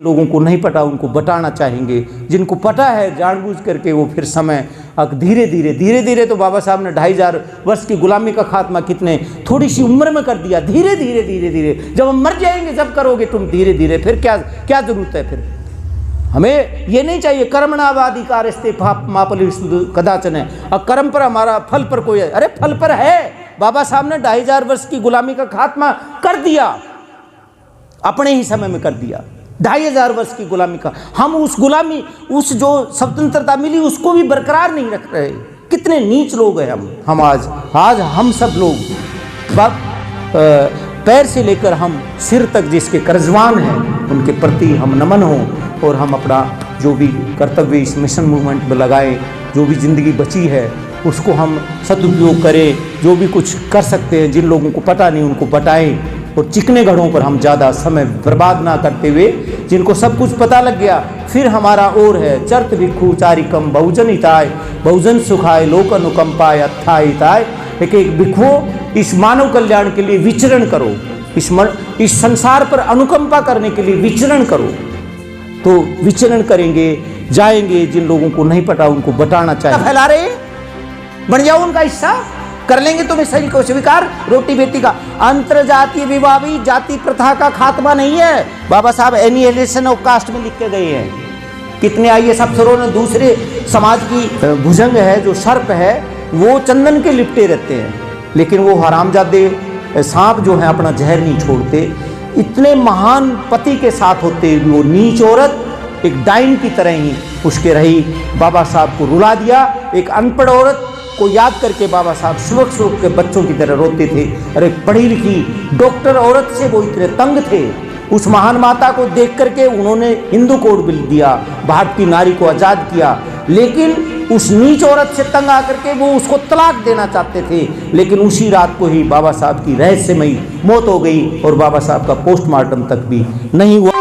लोगों को नहीं पता उनको बताना चाहेंगे, जिनको पता है जानबूझ करके वो फिर समय धीरे धीरे तो बाबा साहब ने 2500 वर्ष की गुलामी का खात्मा कितने थोड़ी सी उम्र में कर दिया। धीरे धीरे जब हम मर जाएंगे जब करोगे तुम धीरे धीरे, फिर क्या जरूरत है। फिर हमें ये नहीं चाहिए कर्मणावाधिकारस्ते मापलि कदाचन है, और कर्म पर हमारा फल पर कोई है। अरे फल पर है, बाबा साहब ने 2500 वर्ष की गुलामी का खात्मा कर दिया, अपने ही समय में कर दिया। 2500 वर्ष की गुलामी का, हम उस गुलामी, उस जो स्वतंत्रता मिली उसको भी बरकरार नहीं रख रहे। कितने नीच लोग हैं हम आज हम सब लोग पैर से लेकर हम सिर तक जिसके कर्जवान हैं उनके प्रति हम नमन हों, और हम अपना जो भी कर्तव्य इस मिशन मूवमेंट में लगाएं, जो भी ज़िंदगी बची है उसको हम सदुपयोग करें। जो भी कुछ कर सकते हैं, जिन लोगों को पता नहीं उनको बताएं, और चिकने घड़ों पर हम ज़्यादा समय बर्बाद ना करते हुए, जिनको सब कुछ पता लग गया फिर हमारा और है चर्त भिक्षु चारिकम बहुजन हिताय बहुजन सुखाय लोक अनुकंपाय अत्थाय हिताय। एक भिक्षु इस मानव कल्याण के लिए विचरण करो, इस संसार पर अनुकंपा करने के लिए विचरण करो। तो विचरण करेंगे, जाएंगे, जिन लोगों को नहीं पता उनको बताना चाहिए। फैला रहे बन जाओ उनका हिस्सा, कर लेंगे तुम्हें सही को स्वीकार। रोटी बेटी का अंतरजातीय विवाह भी जाति प्रथा का खात्मा नहीं है। बाबा साहब एनिहिलेशन ऑफ कास्ट में लिख के गए हैं। कितने IAS अफसरों ने दूसरे समाज की भुजंग है जो सर्प है वो चंदन के लिपटे रहते हैं, लेकिन वो हरामजादे सांप जो है अपना जहर नहीं छोड़ते। इतने महान पति के साथ होते वो नीच औरत एक डाइन की तरह ही उसके रही, बाबा साहब को रुला दिया। एक अनपढ़ औरत को याद करके बाबा साहब सुबह के बच्चों की तरह रोते थे। अरे पढ़ी लिखी डॉक्टर औरत से वो इतने तंग थे। उस महान माता को देख करके उन्होंने हिंदू कोड बिल दिया, भारत की नारी को आज़ाद किया, लेकिन उस नीच औरत से तंग आकर के वो उसको तलाक देना चाहते थे। लेकिन उसी रात को ही बाबा साहब की रहस्यमयी मौत हो गई और बाबा साहब का पोस्टमार्टम तक भी नहीं हुआ।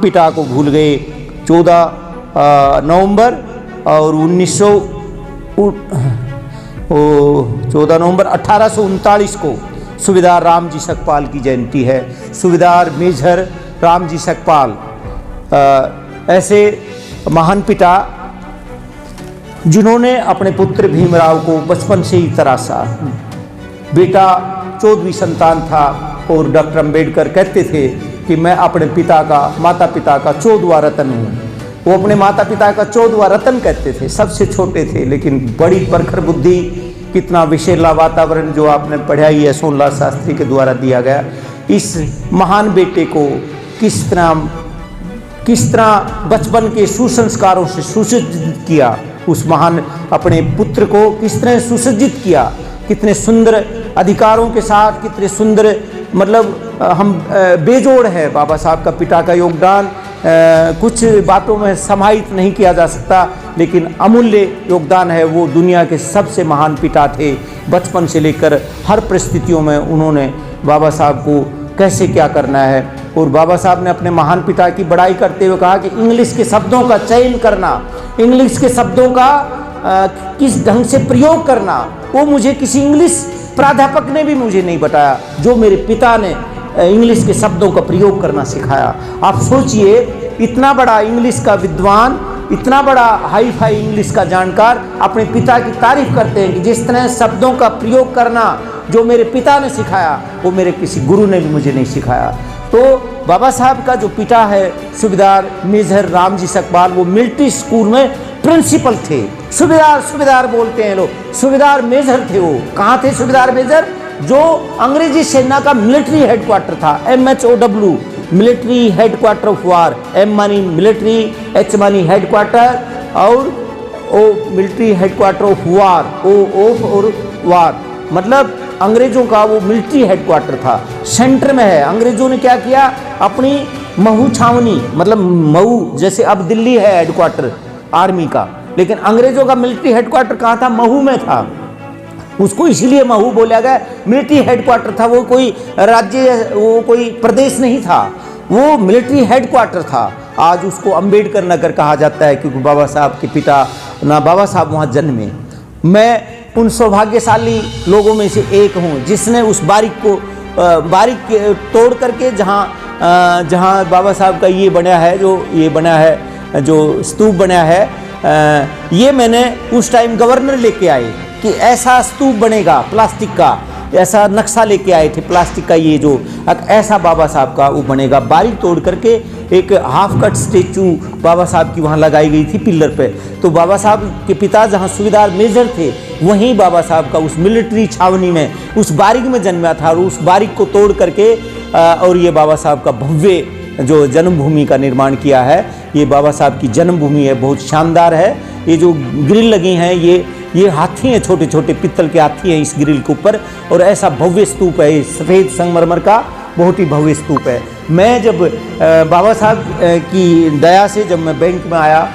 पिता को भूल गए। 14 नवंबर और 14 नवंबर 1839 को सूबेदार रामजी सकपाल की जयंती है। सूबेदार मेजर रामजी सकपाल ऐसे महान पिता जिन्होंने अपने पुत्र भीमराव को बचपन से ही तरासा। बेटा 14वीं संतान था और डॉक्टर अंबेडकर कहते थे कि मैं अपने माता पिता का 14वां रतन हूँ। वो अपने माता पिता का 14वां रतन कहते थे, सबसे छोटे थे, लेकिन बड़ी प्रखर बुद्धि, कितना विशेला वातावरण जो आपने पढ़ाई है सोनलाल शास्त्री के द्वारा दिया गया। इस महान बेटे को किस तरह बचपन के सुसंस्कारों से सुसज्जित किया, उस महान अपने पुत्र को किस तरह सुसज्जित किया, कितने सुंदर अधिकारों के साथ, कितने सुंदर, मतलब हम बेजोड़ है बाबा साहब का पिता का योगदान। कुछ बातों में समाहित नहीं किया जा सकता, लेकिन अमूल्य योगदान है। वो दुनिया के सबसे महान पिता थे। बचपन से लेकर हर परिस्थितियों में उन्होंने बाबा साहब को कैसे क्या करना है, और बाबा साहब ने अपने महान पिता की बड़ाई करते हुए कहा कि इंग्लिश के शब्दों का चयन करना, इंग्लिश के शब्दों का किस ढंग से प्रयोग करना, वो मुझे किसी इंग्लिश प्राध्यापक ने भी मुझे नहीं बताया, जो मेरे पिता ने इंग्लिश के शब्दों का प्रयोग करना सिखाया। आप सोचिए, इतना बड़ा इंग्लिश का विद्वान, इतना बड़ा हाई फाई इंग्लिश का जानकार अपने पिता की तारीफ करते हैं कि जिस तरह शब्दों का प्रयोग करना जो मेरे पिता ने सिखाया वो मेरे किसी गुरु ने भी मुझे नहीं सिखाया। तो बाबा साहब का जो पिता है सूबेदार मेजर रामजी सकपाल, वो मिलिट्री स्कूल में प्रिंसिपल थे। सूबेदार बोलते हैं लोग, सूबेदार मेजर थे। वो कहाँ थे सूबेदार मेजर? जो अंग्रेजी सेना का मिलिट्री हेडक्वार्टर था, MHOW, military headquarter of war. M मानी मिलिट्री, H मानी हेडक्वार्टर, और O military headquarter of war, O और वार, मतलब अंग्रेजों का वो मिलिट्री हेडक्वार्टर था, सेंटर में है। अंग्रेजों ने क्या किया, अपनी महू छावनी, मतलब महू जैसे अब दिल्ली है हेडक्वार्टर आर्मी का, लेकिन अंग्रेजों का मिलिट्री हेडक्वार्टर कहाँ था? महू में था। उसको इसीलिए महू बोला गया, मिलिट्री हेडक्वार्टर था। वो कोई राज्य, वो कोई प्रदेश नहीं था, वो मिलिट्री हेडक्वार्टर था। आज उसको अम्बेडकर नगर कहा जाता है, क्योंकि बाबा साहब के पिता ना बाबा साहब वहाँ जन्मे। मैं उन सौभाग्यशाली लोगों में से एक हूँ जिसने उस बारीक तोड़ करके जहाँ बाबा साहब का ये बना है, जो स्तूप बना है, ये मैंने उस टाइम गवर्नर लेके आए कि ऐसा स्तूप बनेगा प्लास्टिक का, ऐसा नक्शा लेके आए थे प्लास्टिक का, ये जो ऐसा बाबा साहब का वो बनेगा। बारीक तोड़ करके एक हाफ कट स्टेचू बाबा साहब की वहाँ लगाई गई थी पिलर पे। तो बाबा साहब के पिता जहाँ सूबेदार मेजर थे, वहीं बाबा साहब का उस मिलिट्री छावनी में, उस बारीक में जन्मा था, और उस बारीक को तोड़ करके और ये बाबा साहब का भव्य जो जन्मभूमि का निर्माण किया है। ये बाबा साहब की जन्मभूमि है, बहुत शानदार है। ये जो ग्रिल लगी हैं ये हाथी हैं, छोटे छोटे पित्तल के हाथी हैं इस ग्रिल के ऊपर, और ऐसा भव्य स्तूप है, सफ़ेद संगमरमर का बहुत ही भव्य स्तूप है। मैं जब बाबा साहब की दया से जब मैं बैंक में आया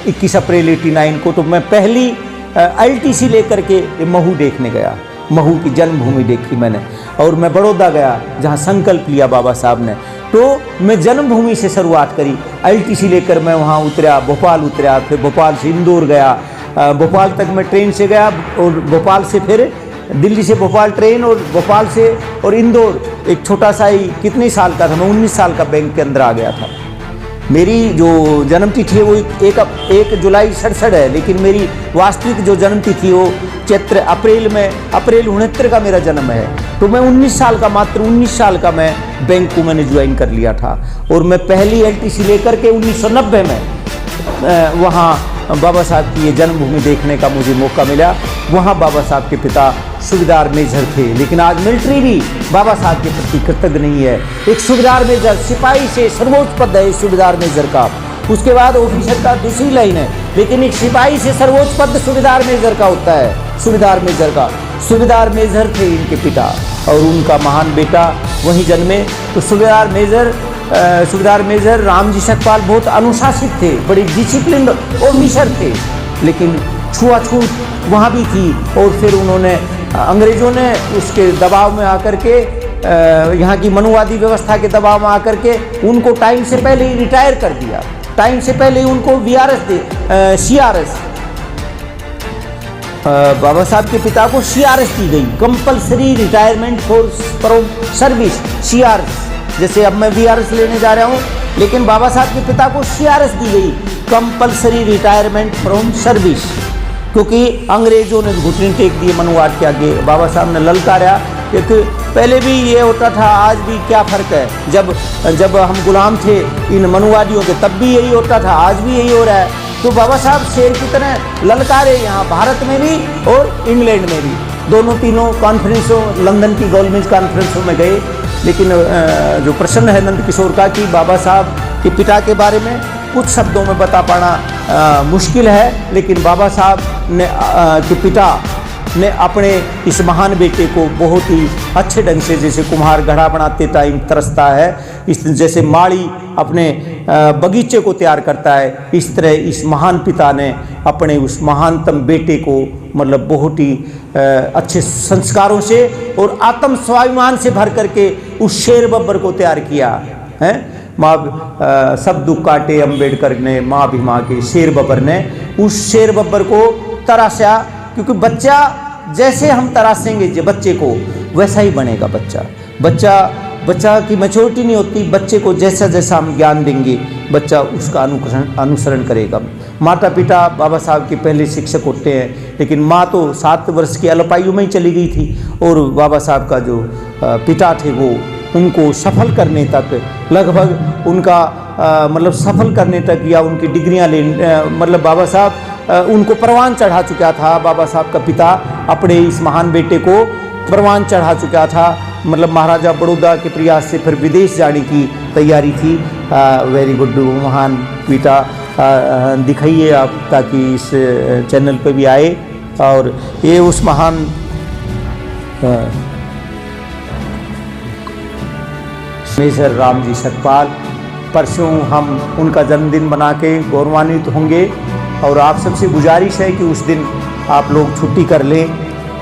21 अप्रैल 89 को, तो मैं पहली LTC लेकर के महू देखने गया। महू की जन्मभूमि देखी मैंने, और मैं बड़ौदा गया जहाँ संकल्प लिया बाबा साहब ने। तो मैं जन्मभूमि से शुरुआत करी, LTC लेकर मैं वहाँ उतरा, भोपाल उतरा, फिर भोपाल से इंदौर गया, भोपाल तक मैं ट्रेन से गया, और भोपाल से फिर दिल्ली से भोपाल ट्रेन, और भोपाल से और इंदौर। एक छोटा सा ही कितने साल का था मैं, 19 साल का बैंक के अंदर आ गया था। मेरी जो जन्म तिथि है वो 1 जुलाई 67 है, लेकिन मेरी वास्तविक जो जन्म तिथि वो चैत्र अप्रैल 69 का मेरा जन्म है। तो मैं 19 साल का, मात्र 19 साल का मैं बैंक को मैंने ज्वाइन कर लिया था। और मैं पहली LTC लेकर के 1990 में वहाँ बाबा साहब की ये जन्मभूमि देखने का मुझे मौका मिला। वहाँ बाबा साहब के पिता सूबेदार मेजर थे, लेकिन आज मिलिट्री भी बाबा साहब के प्रति कृतज्ञ नहीं है। एक सूबेदार मेजर, सिपाही से सर्वोच्च पद है सूबेदार मेजर का, उसके बाद ऑफिसर का दूसरी लाइन है, लेकिन एक सिपाही से सर्वोच्च पद सूबेदार मेजर का होता है। सूबेदार मेजर का, सूबेदार मेजर थे इनके पिता, और उनका महान बेटा वहीं जन्मे। तो सूबेदार मेजर रामजी सकपाल बहुत अनुशासित थे, बड़े डिसिप्लिन ऑफिसर थे, लेकिन छुआछूत वहाँ भी थी। और फिर उन्होंने, अंग्रेज़ों ने उसके दबाव में आकर के, यहाँ की मनुवादी व्यवस्था के दबाव में आकर के उनको टाइम से पहले ही रिटायर कर दिया। टाइम से पहले ही उनको CRS, बाबा साहब के पिता को CRS दी गई, compulsory retirement from service, CRS। जैसे अब मैं VRS लेने जा रहा हूँ, लेकिन बाबा साहब के पिता को CRS दी गई, कंपलसरी रिटायरमेंट फ्रॉम सर्विस, क्योंकि अंग्रेजों ने घुटने टेक दिए मनुवाद के आगे। बाबा साहब ने ललकारा, क्योंकि पहले भी ये होता था, आज भी क्या फ़र्क है। जब हम गुलाम थे इन मनुवादियों के, तब भी यही होता था, आज भी यही हो रहा है। तो बाबा साहब शेर की तरह ललकारे, यहाँ भारत में भी और इंग्लैंड में भी, तीनों कॉन्फ्रेंसों, लंदन की गोलमेज कॉन्फ्रेंसों में गए। लेकिन जो प्रश्न है नंद किशोर का कि बाबा साहब के पिता के बारे में कुछ शब्दों में बता पाना मुश्किल है, लेकिन बाबा साहब ने के पिता ने अपने इस महान बेटे को बहुत ही अच्छे ढंग से, जैसे कुम्हार घड़ा बनाते टाइम तरसता है, इस जैसे माली अपने बगीचे को तैयार करता है, इस तरह इस महान पिता ने अपने उस महानतम बेटे को मतलब बहुत ही अच्छे संस्कारों से और आत्म स्वाभिमान से भर करके उस शेर बब्बर को तैयार किया है। माँ सब दुख काटे अम्बेडकर ने, माँ भीमा के शेर बब्बर ने उस शेर बब्बर को तराशा, क्योंकि बच्चा जैसे हम तराशेंगे बच्चे को वैसा ही बनेगा बच्चा की मैच्योरिटी नहीं होती, बच्चे को जैसा जैसा हम ज्ञान देंगे बच्चा उसका अनुसरण करेगा। माता पिता बाबा साहब के पहले शिक्षक होते हैं, लेकिन माँ तो 7 वर्ष की अल्पायु में ही चली गई थी, और बाबा साहब का जो पिता थे वो उनको सफल करने तक, लगभग उनका मतलब सफल करने तक या उनकी डिग्रियां मतलब बाबा साहब उनको परवान चढ़ा चुका था। बाबा साहब का पिता अपने इस महान बेटे को परवान चढ़ा चुका था, मतलब महाराजा बड़ौदा के प्रयास से फिर विदेश जाने की तैयारी थी। वेरी गुड, महान पिता दिखाइए आप, ताकि इस चैनल पे भी आए। और ये उस महान मेजर रामजी सकपाल, परसों हम उनका जन्मदिन मना के गौरवान्वित होंगे, और आप सबसे गुजारिश है कि उस दिन आप लोग छुट्टी कर लें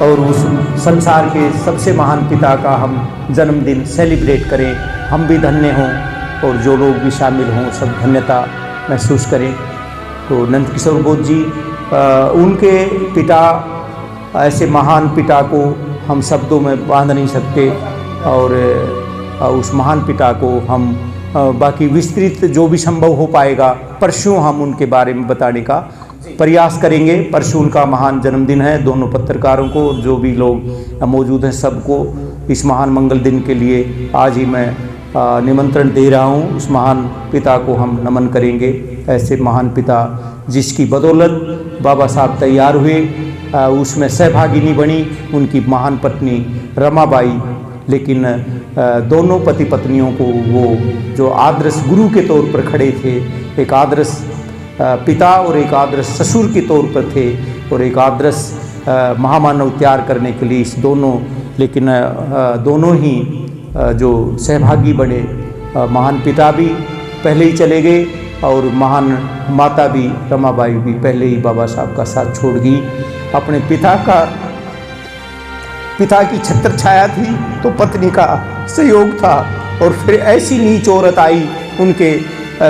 और उस संसार के सबसे महान पिता का हम जन्मदिन सेलिब्रेट करें। हम भी धन्य हों और जो लोग भी शामिल हों सब धन्यता महसूस करें। तो नंदकिशोर बोस जी, उनके पिता, ऐसे महान पिता को हम शब्दों में बांध नहीं सकते, और उस महान पिता को हम बाकी विस्तृत जो भी संभव हो पाएगा परसों हम उनके बारे में बताने का प्रयास करेंगे। परसों उनका महान जन्मदिन है। दोनों पत्रकारों को, जो भी लोग मौजूद हैं, सबको इस महान मंगल दिन के लिए आज ही मैं निमंत्रण दे रहा हूँ। उस महान पिता को हम नमन करेंगे। ऐसे महान पिता जिसकी बदौलत बाबा साहब तैयार हुए, उसमें सहभागिनी बनी उनकी महान पत्नी रमाबाई। लेकिन दोनों पति पत्नियों को वो जो आदर्श गुरु के तौर पर खड़े थे, एक आदर्श पिता और एक आदर्श ससुर के तौर पर थे, और एक आदर्श महामानव तैयार करने के लिए इस दोनों, लेकिन दोनों ही जो सहभागी बने, महान पिता भी पहले ही चले गए और महान माता भी रमाबाई भी पहले ही बाबा साहब का साथ छोड़ गई। अपने पिता की छत्र छाया थी तो पत्नी का सहयोग था, और फिर ऐसी नीच औरत आई उनके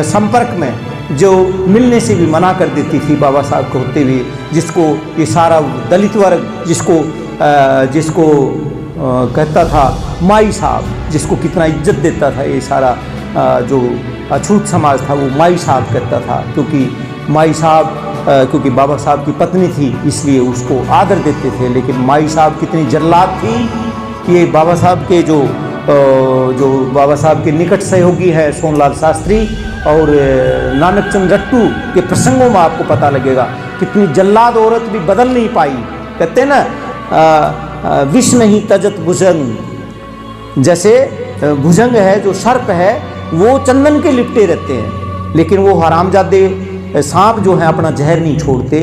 संपर्क में जो मिलने से भी मना कर देती थी बाबा साहब को होते हुए, जिसको ये सारा दलित वर्ग जिसको कहता था माई साहब, जिसको कितना इज्जत देता था ये सारा जो अछूत समाज था, वो माई साहब कहता था। क्योंकि माई साहब क्योंकि बाबा साहब की पत्नी थी इसलिए उसको आदर देते थे। लेकिन माई साहब कितनी जल्लाद थी, ये बाबा साहब के जो बाबा साहब के निकट सहयोगी है सोनलाल शास्त्री और नानक चंद रट्टू के प्रसंगों में आपको पता लगेगा कितनी जल्लाद औरत भी बदल नहीं पाई। कहते हैं ना, विष नहीं तजत भुजंग, जैसे भुजंग है जो सर्प है वो चंदन के लिपटे रहते हैं, लेकिन वो हरामजादे सांप जो है अपना जहर नहीं छोड़ते।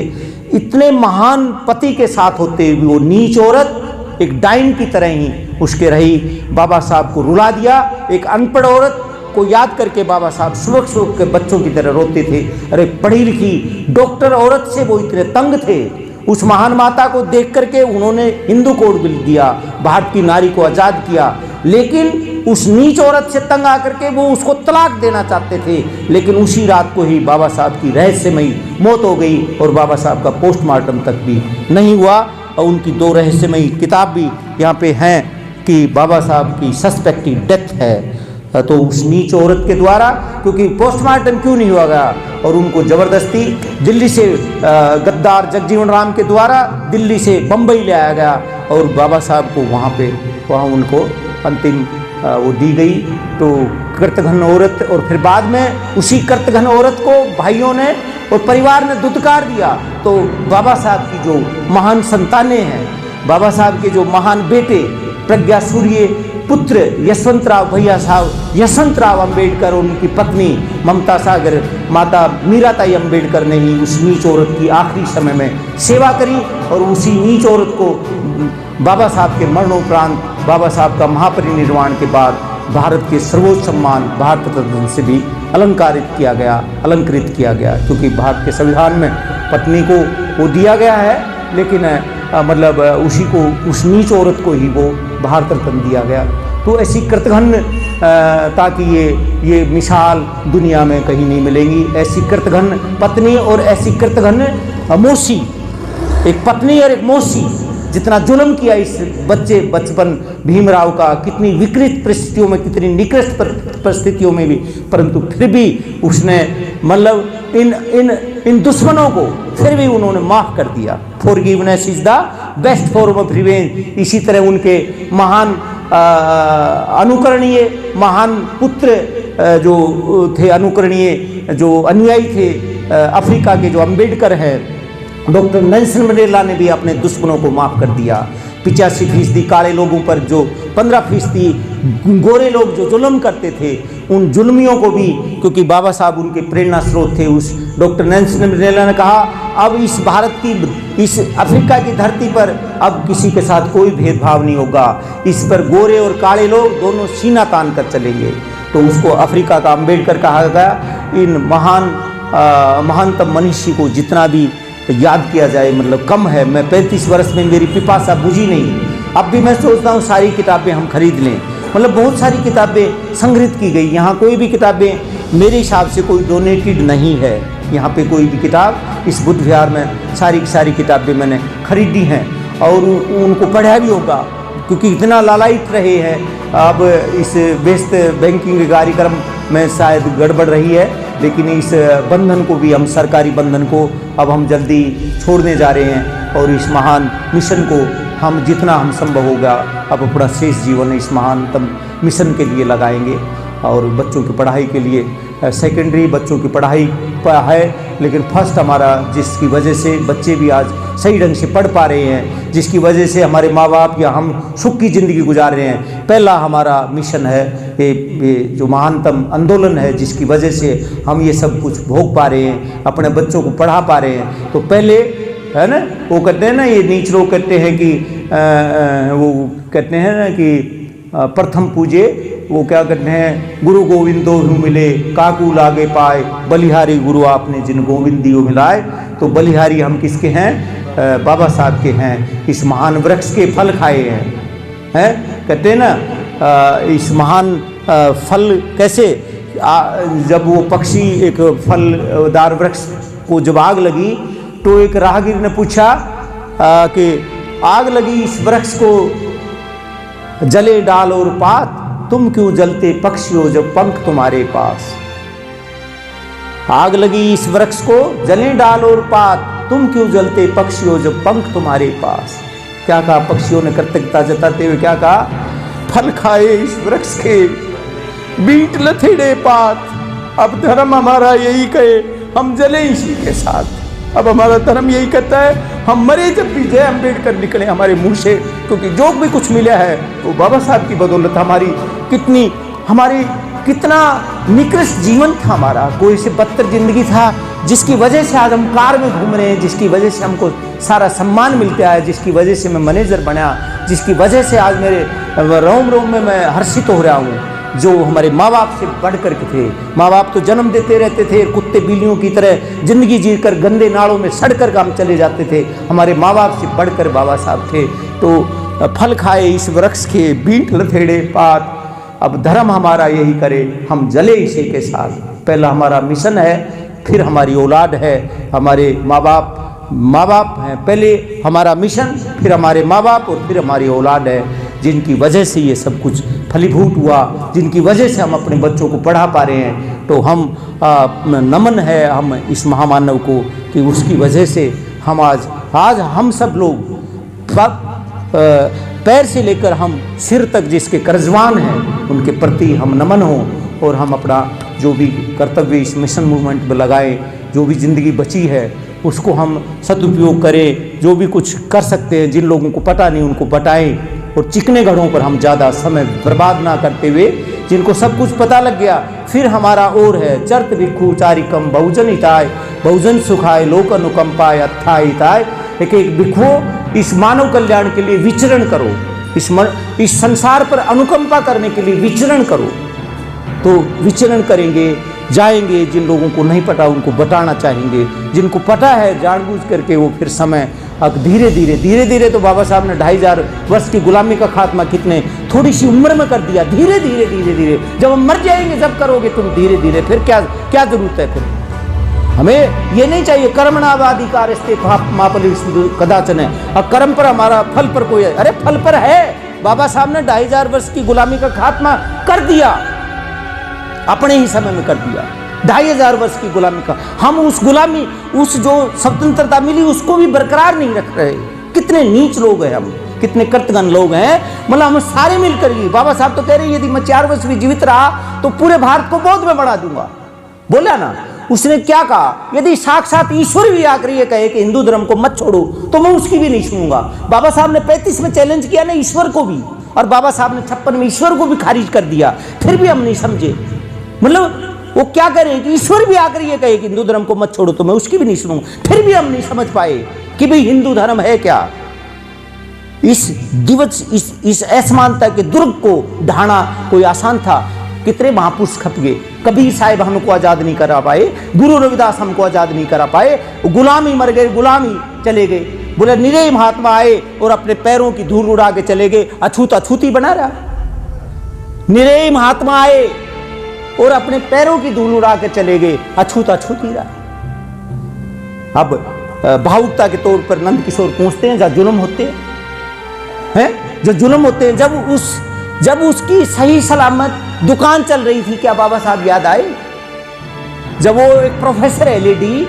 इतने महान पति के साथ होते हुए वो नीच औरत एक डाइन की तरह ही उसके रही, बाबा साहब को रुला दिया। एक अनपढ़ औरत को याद करके बाबा साहब सुबह के बच्चों की तरह रोते थे। अरे पढ़ी लिखी डॉक्टर औरत से वो इतने तंग थे। उस महान माता को देख करके उन्होंने हिंदू कोड बिल दिया, भारत की नारी को आज़ाद किया, लेकिन उस नीच औरत से तंग आकर के वो उसको तलाक देना चाहते थे। लेकिन उसी रात को ही बाबा साहब की रहस्यमयी मौत हो गई और बाबा साहब का पोस्टमार्टम तक भी नहीं हुआ। और उनकी 2 रहस्यमयी किताब भी यहाँ पे हैं कि बाबा साहब की सस्पेक्टेड डेथ है। तो उस नीच औरत के द्वारा, क्योंकि पोस्टमार्टम क्यों नहीं हुआ गया, और उनको ज़बरदस्ती दिल्ली से गद्दार जगजीवन राम के द्वारा दिल्ली से बम्बई ले आया गया और बाबा साहब को वहाँ उनको अंतिम वो दी गई। तो कृतघ्न औरत, और फिर बाद में उसी कृतघ्न औरत को भाइयों ने और परिवार ने दुत्कार दिया। तो बाबा साहब की जो महान संतानें हैं, बाबा साहब के जो महान बेटे प्रज्ञा सूर्य पुत्र यशवंतराव भैया साहब, यशवंतराव अंबेडकर, उनकी पत्नी ममता सागर, माता मीराताई अंबेडकर ने ही उस नीच औरत की आखिरी समय में सेवा करी। और उसी नीच औरत को बाबा साहब के मरणोपरांत, बाबा साहब का महापरिनिर्वाण के बाद भारत के सर्वोच्च सम्मान भारत रत्न से भी अलंकृत किया गया। क्योंकि भारत के संविधान में पत्नी को वो दिया गया है, लेकिन मतलब उसी को, उस नीच औरत को ही वो भारत रत्न दिया गया। तो ऐसी कृतघ्न ताकि ये मिसाल दुनिया में कहीं नहीं मिलेंगी। ऐसी कृतघ्न पत्नी और ऐसी कृतघ्न मौसी, एक पत्नी और एक मौसी, जितना जुल्म किया इस बचपन भीमराव का, कितनी विकृत परिस्थितियों में, कितनी निकृष्ट परिस्थितियों में भी, परंतु फिर भी उसने मतलब इन दुश्मनों को फिर भी उन्होंने माफ़ कर दिया। Forgiveness is the best form of revenge. इसी तरह उनके महान अनुकरणीय महान पुत्र जो थे, अनुकरणीय जो अनुयायी थे अफ्रीका के, जो अंबेडकर हैं, डॉक्टर नेल्सन मंडेला ने भी अपने दुश्मनों को माफ़ कर दिया। 85% काले लोगों पर जो 15% गोरे लोग जो जुल्म करते थे, उन जुल्मियों को भी, क्योंकि बाबा साहब उनके प्रेरणा स्रोत थे, उस डॉक्टर नेल्सन मंडेला ने कहा अब इस भारत की, इस अफ्रीका की धरती पर अब किसी के साथ कोई भेदभाव नहीं होगा, इस पर गोरे और काले लोग दोनों सीना तान कर चलेंगे। तो उसको अफ्रीका का अंबेडकर कहा गया। इन महानतम मनुष्य को जितना भी याद किया जाए मतलब कम है। मैं 35 वर्ष में मेरी पिपासा बुझी नहीं। अब भी मैं सोचता हूँ सारी किताबें हम खरीद लें, मतलब बहुत सारी किताबें संग्रहित की गई। यहाँ कोई भी किताबें मेरे हिसाब से कोई डोनेटेड नहीं है। यहाँ पे कोई भी किताब इस बुद्ध विहार में सारी की सारी किताबें मैंने खरीदी हैं और उनको पढ़ा भी होगा, क्योंकि इतना लालायित रहे हैं। अब इस व्यस्त बैंकिंग कार्यक्रम में शायद गड़बड़ रही है, लेकिन इस बंधन को भी, हम सरकारी बंधन को अब हम जल्दी छोड़ने जा रहे हैं और इस महान मिशन को हम जितना हम संभव होगा अब अपना शेष जीवन इस महानतम मिशन के लिए लगाएंगे। और बच्चों की पढ़ाई के लिए सेकेंडरी बच्चों की पढ़ाई है, लेकिन फर्स्ट हमारा जिसकी वजह से बच्चे भी आज सही ढंग से पढ़ पा रहे हैं, जिसकी वजह से हमारे माँ बाप या हम सुख की ज़िंदगी गुजार रहे हैं, पहला हमारा मिशन है ये जो महानतम आंदोलन है, जिसकी वजह से हम ये सब कुछ भोग पा रहे हैं, अपने बच्चों को पढ़ा पा रहे हैं। तो पहले है ना, वो कहते हैं ना, ये नीच लोग कहते हैं कि वो कहते हैं ना कि प्रथम पूजे, वो क्या कहते हैं, गुरु गोविंदो हूँ मिले काकू लागे पाए, बलिहारी गुरु आपने जिन गोविंदियों मिलाए। तो बलिहारी हम किसके हैं? बाबा साहब के हैं। इस महान वृक्ष के फल खाए हैं, कहते हैं ना, इस महान फल कैसे, जब वो पक्षी एक फलदार वृक्ष को जब आग लगी तो एक राहगीर ने पूछा कि आग लगी इस वृक्ष को जले डाल और पात, तुम क्यों जलते पक्षियों जब पंख तुम्हारे पास। आग लगी इस वृक्ष को जले डाल और पात, तुम क्यों जलते पक्षियों जब पंख तुम्हारे पास। क्या कहा पक्षियों ने कृतज्ञता जताते हुए, क्या कहा? फल खाए इस वृक्ष के बीट लथेड़े पात, अब धर्म हमारा यही कहे हम जले इसी के साथ। अब हमारा धर्म यही कहता है हम मरे जब भी जय अम्बेडकर निकले हमारे मुंह से, क्योंकि जो भी कुछ मिला है वो बाबा साहब की बदौलत। हमारी कितना निकृष्ट जीवन था हमारा, कोई से बदतर जिंदगी था, जिसकी वजह से आज हम कार में घूम रहे हैं, जिसकी वजह से हमको सारा सम्मान मिलता है, जिसकी वजह से मैं मैनेजर बना, जिसकी वजह से आज मेरे रोम रोम में मैं हर्षित हो रहा हूँ। जो हमारे माँ बाप से बढ़ कर के थे, माँ बाप तो जन्म देते रहते थे, कुत्ते बिल्लियों की तरह जिंदगी जीकर गंदे नालों में सड़ कर हम चले जाते थे। हमारे माँ बाप से बढ़कर बाबा साहब थे। तो फल खाए इस वृक्ष के बीट लथेड़े पात, अब धर्म हमारा यही करे हम जले इसी के साथ। पहला हमारा मिशन है, फिर हमारी औलाद है, हमारे माँ बाप हैं, पहले हमारा मिशन, फिर हमारे माँ बाप और फिर हमारी औलाद है, जिनकी वजह से ये सब कुछ फलीभूत हुआ, जिनकी वजह से हम अपने बच्चों को पढ़ा पा रहे हैं। तो हम नमन है हम इस महामानव को कि उसकी वजह से हम आज हम सब लोग पैर से लेकर हम सिर तक जिसके कर्जवान हैं उनके प्रति हम नमन हों और हम अपना जो भी कर्तव्य इस मिशन मूवमेंट में लगाएं, जो भी ज़िंदगी बची है उसको हम सदुपयोग करें, जो भी कुछ कर सकते हैं, जिन लोगों को पता नहीं उनको बताएं और चिकने घड़ों पर हम ज़्यादा समय बर्बाद ना करते हुए, जिनको सब कुछ पता लग गया, फिर हमारा और है चर्त भिक्षु चारिकम बहुजन हिताय, बहुजन सुखाय लोक अनुकंपाय अत्थाय हिताय। एक भिक्षुओं इस मानव कल्याण के लिए विचरण करो, इस संसार पर अनुकंपा करने के लिए विचरण करो। तो विचरण करेंगे, जाएंगे, जिन लोगों को नहीं पता उनको बताना चाहेंगे, जिनको पता है जानबूझ करके वो फिर समय अब धीरे धीरे तो बाबा साहब ने 2500 वर्ष की गुलामी का खात्मा कितने थोड़ी सी उम्र में कर दिया। धीरे धीरे जब हम मर जाएंगे जब करोगे तुम धीरे धीरे, फिर क्या जरूरत है। फिर हमें ये नहीं चाहिए कर्मणावाधिकारस्ते मा फलेषु कदाचन है, और कर्म पर हमारा फल पर कोई, अरे फल पर है। बाबा साहब ने 2500 वर्ष की गुलामी का खात्मा कर दिया, अपने ही समय में कर दिया। 2500 वर्ष की गुलामी का हम उस गुलामी, उस जो स्वतंत्रता मिली उसको भी बरकरार नहीं रख रहे। कितने नीच लोग हैं हम, कितने कृतघ्न लोग हैं। मतलब हम सारे मिलकर ही, बाबा साहब तो कह रहे हैं यदि मैं 4 वर्ष भी जीवित रहा तो पूरे भारत को बौद्ध में बढ़ा दूंगा। बोला ना उसने, क्या कहा? यदि साक्षात ईश्वर भी आकर ये कहे कि हिंदू धर्म को मत छोड़ो तो मैं उसकी भी नहीं सुनूंगा। बाबा साहब ने 35 में चैलेंज किया ना ईश्वर को भी, और बाबा साहब ने 56 में ईश्वर को भी खारिज कर दिया, फिर भी हम नहीं समझे। मतलब वो क्या करें कि ईश्वर भी आकर ये कहे कि हिंदू धर्म को मत छोड़ो तो मैं उसकी भी नहीं सुनूंगा, फिर भी हम नहीं समझ पाए कि भाई हिंदू धर्म है क्या। इस दिवस इस असमानता के दुर्ग को ढाना कोई आसान था। कितने महापुरुष खप गए, कबीर साहिब हमको आज़ाद नहीं करा पाए, गुरु रविदास हमको आज़ाद नहीं करा पाए, गुलामी मर गए, गुलामी चले गए। बोले निरे महात्मा आए और अपने पैरों की धूल उड़ा के चले गए, अछूत अछूती बना रहा। निरीह महात्मा आए और अपने पैरों की धूल उड़ा के चले गए, अछूता छूत ही रहा। अब भावुकता के तौर पर नंद किशोर पूछते हैं, जब जुल्म होते हैं, जो जुल्म होते हैं, जब उसकी सही सलामत दुकान चल रही थी, क्या बाबा साहब याद आए? जब वो एक प्रोफेसर है लेडी,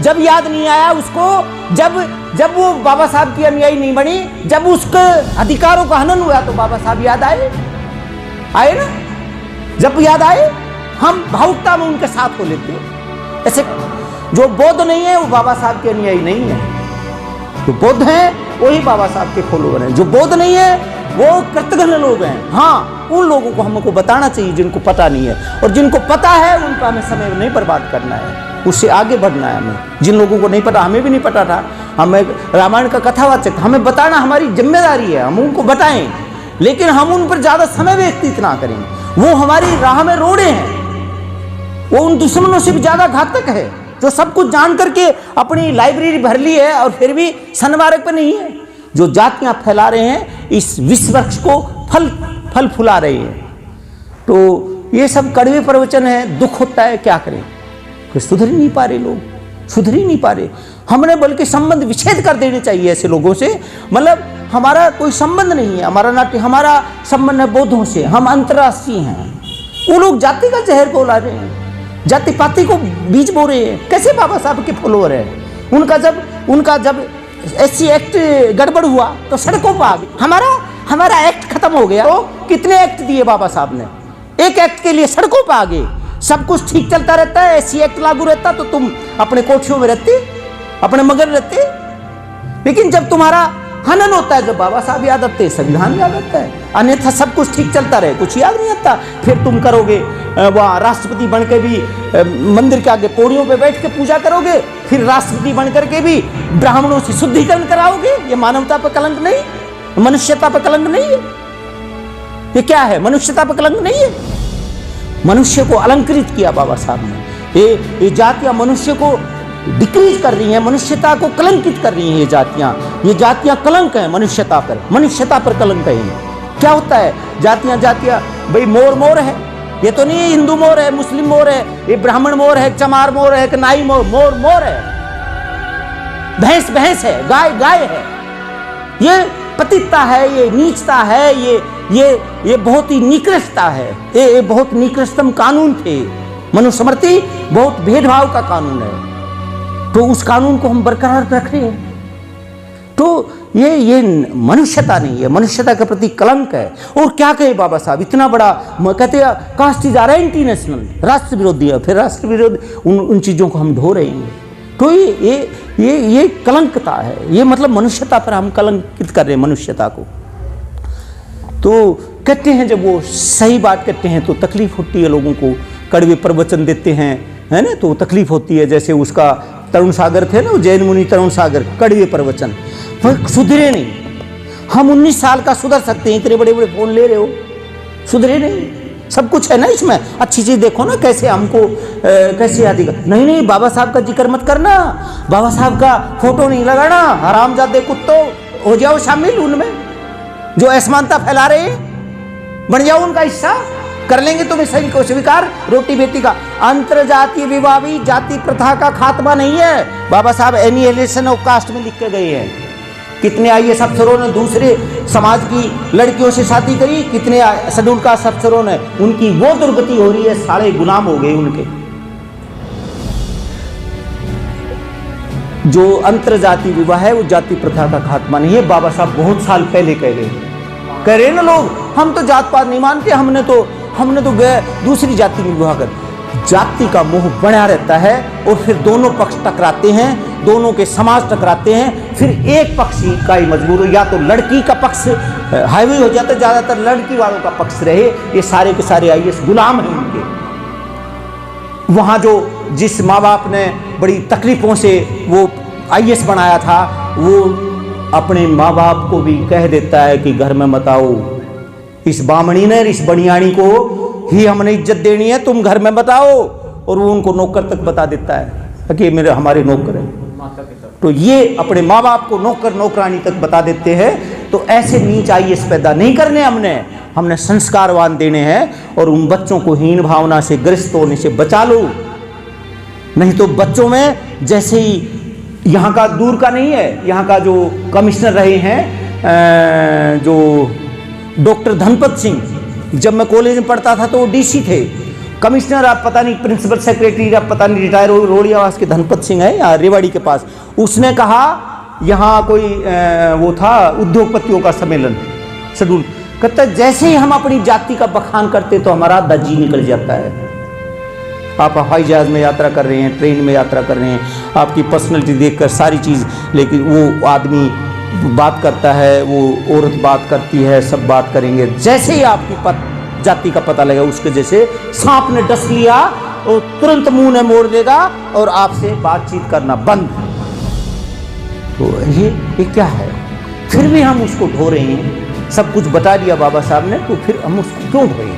जब याद नहीं आया उसको, जब वो बाबा साहब की अनुयायी नहीं बनी, जब उसके अधिकारों का हनन हुआ, तो बाबा साहब याद आए ना? जब याद आए, हम भावुकता में उनके साथ हो लेते हैं। ऐसे जो बौद्ध नहीं है वो बाबा साहब के अनुयायी नहीं है, जो बौद्ध हैं वही बाबा साहब के फॉलोवर हैं। जो बौद्ध नहीं है वो कृतघ्न लोग हैं। हाँ, उन लोगों को हमको बताना चाहिए जिनको पता नहीं है, और जिनको पता है उनका हमें समय नहीं बर्बाद करना है, उससे आगे बढ़ना है हमें। जिन लोगों को नहीं पता, हमें भी नहीं पता था, हमें रामायण का कथावाचक, हमें बताना हमारी जिम्मेदारी है, हम उनको बताएं, लेकिन हम उन पर ज्यादा समय व्यतीत ना करें। वो हमारी राह में रोड़े हैं, वो उन दुश्मनों से भी ज्यादा घातक है जो सब कुछ जान करके अपनी लाइब्रेरी भर ली है और फिर भी सन्मार्ग पर नहीं है, जो जातियां फैला रहे हैं, इस विष वृक्ष को फल फुला रहे हैं। तो ये सब कड़वे प्रवचन है, दुख होता है, क्या करें? फिर सुधर ही नहीं पा रहे लोग, सुधर ही नहीं पा रहे। हमने बल्कि संबंध विच्छेद कर देने चाहिए ऐसे लोगों से। मतलब हमारा कोई संबंध नहीं है, हमारा संबंध है बौद्धों से, हम अंतर्राष्ट्रीय हैं। वो लोग जाति का जहर को ला रहे हैं, जाति पाति को बीज बो रहे हैं। कैसे बाबा साहब के फॉलोअर हैं? उनका जब SC एक्ट गड़बड़ हुआ तो सड़कों पर आ गए। हमारा एक्ट खत्म हो गया, तो कितने एक्ट दिए बाबा साहब ने? एक एक्ट के लिए सड़कों पर आ गए। सब कुछ ठीक चलता रहता है, SC एक्ट लागू रहता तो तुम अपने कोठियों में रहते, अपने मगन रहते। लेकिन जब तुम्हारा हनन होता है, जब बाबा साहब याद आते हैं, संविधान याद आता है, अन्यथा सब कुछ ठीक चलता रहे, कुछ याद नहीं आता। फिर तुम करोगे वहाँ राष्ट्रपति बन के भी मंदिर के आगे पौड़ियों पे बैठ के पूजा करोगे, फिर राष्ट्रपति बन करके भी ब्राह्मणों से शुद्धिकरण कराओगे। ये मानवता पर कलंक नहीं, मनुष्यता पर कलंक नहीं है? ये क्या है? मनुष्यता पर कलंक नहीं है? मनुष्य को अलंकृत किया बाबा साहब ने। ये जातियां मनुष्य को डिक्रीज कर रही हैं, मनुष्यता को कलंकित कर रही हैं। ये जातियां कलंक हैं मनुष्यता पर कलंक है। क्या होता है? जातियां भाई मोर है, ये तो नहीं हिंदू मोर है, मुस्लिम मोर है, ये ब्राह्मण मोर है, चमार मोर है, नाई मोर है, भैंस है, गाय है। ये पतितता है, ये नीचता है, ये बहुत ही निकृष्टता है। ये बहुत निकृष्टतम कानून थे। मनुस्मृति बहुत भेदभाव का कानून है, तो उस कानून को हम बरकरार रख रहे हैं। तो ये मनुष्यता नहीं है, मनुष्यता के प्रति कलंक है। और क्या कहे बाबा साहब, इतना बड़ा कहते हैं कास्ट इज एंटी नेशनल, राष्ट्र विरोधी है। फिर राष्ट्र विरोधी उन चीज़ों को हम ढो रहे हैं। तो ये कलंकता है, ये मतलब मनुष्यता पर हम कलंकित कर रहे हैं मनुष्यता को। तो कहते हैं जब वो सही बात कहते हैं तो तकलीफ होती है लोगों को, कड़वे प्रवचन देते हैं, है ना, तो तकलीफ होती है। जैसे उसका तरुण सागर थे ना, जैन मुनि तरुण सागर, कड़वे प्रवचन, वह सुधरे नहीं। हम 19 साल का सुधर सकते हैं, इतने बड़े बड़े फोन ले रहे हो, सुधरे नहीं। सब कुछ है ना इसमें, अच्छी चीज देखो ना, कैसे हमको कैसे याद कर। नहीं, बाबा साहब का जिक्र मत करना, बाबा साहब का फोटो नहीं लगाना, हरामजादे कुत्तों हो जाओ शामिल उनमें जो असमानता फैला रहे हैं, बन जाओ उनका हिस्सा, कर लेंगे तुम्हें सही को स्वीकार। रोटी बेटी का अंतरजातीय विवाह भी जाति प्रथा का खात्मा नहीं है। बाबा साहब एनिहिलेशन ऑफ कास्ट में लिख के गए हैं। कितने IAS अफसरों ने दूसरे समाज की लड़कियों से शादी करी, कितने शेड्यूल कास्ट अफसरों ने, उनकी वो दुर्गति हो रही है, सारे गुलाम हो गए उनके। जो अंतरजातीय विवाह है वो जाति प्रथा का खात्मा नहीं है। बाबा साहब बहुत साल पहले कह रहे ना लोग, हम तो जात पात नहीं मानते, हमने तो गए दूसरी जाति में विवाह कर। जाति का मोह बना रहता है और फिर दोनों पक्ष टकराते हैं, दोनों के समाज टकराते हैं, फिर एक पक्ष का ही मजबूर हो, या तो लड़की का पक्ष हाईवे हो जाता है, ज्यादातर लड़की वालों का पक्ष रहे। ये सारे के सारे IAS गुलाम हैं उनके। वहाँ जो जिस माँ बाप ने बड़ी तकलीफों से वो IAS बनाया था, वो अपने माँ बाप को भी कह देता है कि घर में मत आओ, इस बामणी ने इस बनियाणी को ही हमने इज्जत देनी है, तुम घर में बताओ। और वो उनको नौकर तक बता देता है कि मेरे हमारे नौकर है। तो ये अपने माँ बाप को नौकर नौकरानी तक बता देते हैं। तो ऐसे नीच IAS पैदा नहीं करने हमने संस्कारवान देने हैं और उन बच्चों को हीन भावना से ग्रस्त होने से बचा लो। नहीं तो बच्चों में जैसे ही यहाँ का दूर का नहीं है, यहाँ का जो कमिश्नर रहे हैं जो डॉक्टर धनपत सिंह, जब मैं कॉलेज में पढ़ता था तो वो डीसी थे। कमिश्नर आप पता नहीं, प्रिंसिपल सेक्रेटरी आप पता नहीं, रिटायर हो रोड़ियावास के धनपत सिंह है या रेवाड़ी के पास। उसने कहा यहाँ कोई वो था उद्योगपतियों का सम्मेलन शेड्यूल, कहता जैसे ही हम अपनी जाति का बखान करते तो हमारा दजी निकल जाता है। आप हवाई जहाज में यात्रा कर रहे हैं, ट्रेन में यात्रा कर रहे हैं, आपकी पर्सनैलिटी देखकर सारी चीज़, लेकिन वो आदमी बात करता है, वो औरत बात करती है, सब बात करेंगे। जैसे ही आपकी जाति का पता लगा, उसके जैसे सांप ने डस लिया और तुरंत मुंह ने मोड़ देगा और आपसे बातचीत करना बंद। तो ये क्या है? फिर भी हम उसको ढो रहे हैं। सब कुछ बता दिया बाबा साहब ने, तो फिर हम उसको क्यों ढोए,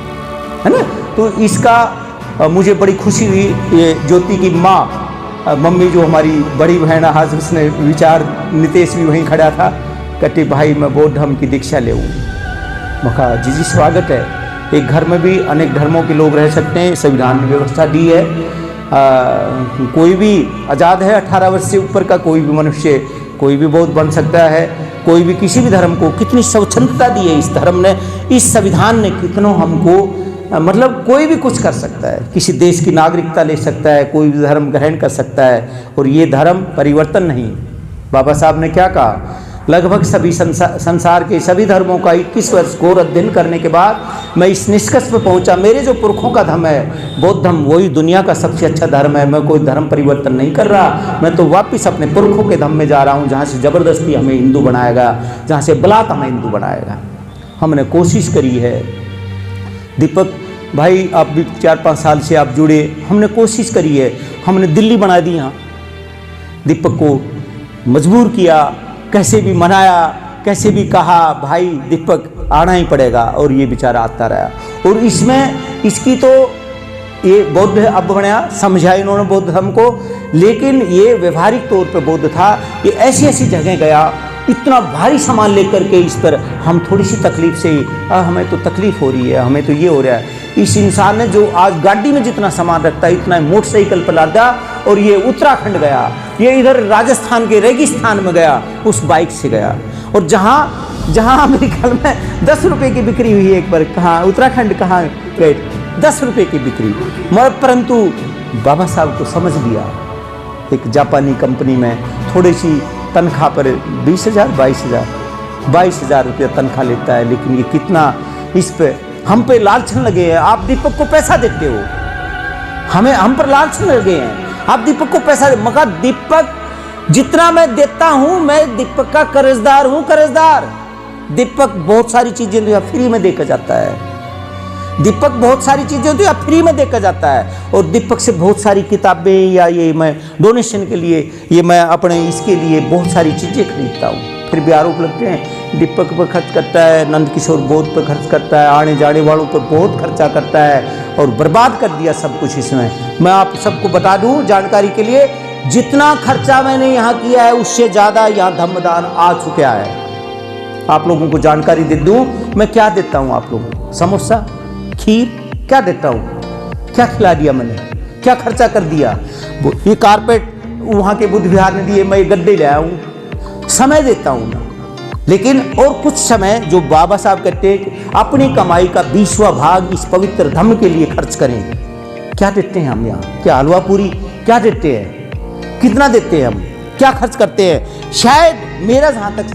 है ना? तो इसका मुझे बड़ी खुशी हुई। ये ज्योति की माँ मम्मी जो हमारी बड़ी बहन, आज उसने विचार, नितेश भी वहीं खड़ा था, कहती भाई मैं बौद्ध धर्म की दीक्षा ले। मैं कहा जी स्वागत है। एक घर में भी अनेक धर्मों के लोग रह सकते हैं, संविधान ने व्यवस्था दी है। कोई भी आज़ाद है, 18 वर्ष से ऊपर का कोई भी मनुष्य कोई भी बौद्ध बन सकता है। कोई भी किसी भी धर्म को, कितनी स्वतंत्रता दी है इस धर्म ने, इस संविधान ने कितनों हमको, मतलब कोई भी कुछ कर सकता है, किसी देश की नागरिकता ले सकता है, कोई भी धर्म ग्रहण कर सकता है। और ये धर्म परिवर्तन नहीं। बाबा साहब ने क्या कहा? लगभग सभी संसार के सभी धर्मों का 21 वर्ष घोर अध्ययन करने के बाद मैं इस निष्कर्ष पर पहुंचा, मेरे जो पुरखों का धर्म है बौद्ध धर्म, वही दुनिया का सबसे अच्छा धर्म है। मैं कोई धर्म परिवर्तन नहीं कर रहा, मैं तो वापस अपने पुरखों के धर्म में जा रहा हूँ, जहाँ से ज़बरदस्ती हमें हिंदू बनाएगा, जहाँ से बलात् हमें हिंदू बनाएगा। हमने कोशिश करी है। दीपक भाई आप भी 4-5 साल से आप जुड़े, हमने कोशिश करी है। हमने दिल्ली बना दी, यहाँ दीपक को मजबूर किया, कैसे भी मनाया, कैसे भी कहा भाई दीपक आना ही पड़ेगा, और ये बेचारा आता रहा। और इसमें इसकी तो ये बौद्ध अब बनाया, समझा इन्होंने बौद्ध धर्म को, लेकिन ये व्यवहारिक तौर पे बौद्ध था। ये ऐसी ऐसी जगह गया, इतना भारी सामान लेकर के, इस पर हम थोड़ी सी तकलीफ से हमें तो तकलीफ हो रही है, हमें तो ये हो रहा है। इस इंसान ने जो आज गाड़ी में जितना सामान रखता है, इतना मोटरसाइकिल पर लादा, और ये उत्तराखंड गया, ये इधर राजस्थान के रेगिस्तान में गया, उस बाइक से गया। और जहाँ मेरे ख्याल में 10 रुपये की बिक्री हुई है एक बार, कहाँ उत्तराखंड, कहाँ 10 रुपये की बिक्री, मगर परंतु बाबा साहब को समझ लिया। एक जापानी कंपनी में थोड़ी सी तनख्वाह पर 22,000 रुपये तनख्वाह लेता है, लेकिन ये कितना इस पे हम पे लालचन लगे हैं। आप दीपक को पैसा देते हो, हम पर लालचन लगे हैं, आप दीपक को पैसा दे। मगर दीपक जितना मैं देता हूं, मैं दीपक का कर्जदार हूं, कर्जदार। दीपक बहुत सारी चीजें तो फ्री में देकर जाता है, दीपक बहुत सारी चीजें तो फ्री में देकर जाता है। और दीपक से बहुत सारी किताबें, या ये मैं डोनेशन के लिए, ये मैं अपने इसके लिए बहुत सारी चीजें खरीदता हूँ। फिर भी आरोप लगते हैं दीपक पर खर्च करता है, नंद किशोर बौद्ध पर खर्च करता है, आने जाने वालों पर बहुत खर्चा करता है, और बर्बाद कर दिया सब कुछ इसमें। मैं आप सबको बता दूं जानकारी के लिए, जितना खर्चा मैंने यहाँ किया है उससे ज़्यादा यहाँ धम्मदान आ चुका है। आप लोगों को जानकारी दे दूं, मैं क्या देता हूँ आप लोगों को? समोसा, खीर, क्या देता हूँ? क्या खिला दिया मैंने? क्या खर्चा कर दिया? ये कारपेट वहाँ के बुद्ध विहार ने दिए, मैं गद्दे ले आया हूँ, समय देता हूँ ना। लेकिन और कुछ समय जो बाबा साहब कहते हैं अपनी कमाई का 20वां भाग इस पवित्र धम्म के लिए खर्च करें। क्या देते हैं हम यहाँ? क्या हलवा पूरी क्या देते हैं? कितना देते हैं हम? क्या खर्च करते हैं? शायद मेरा जहाँ तक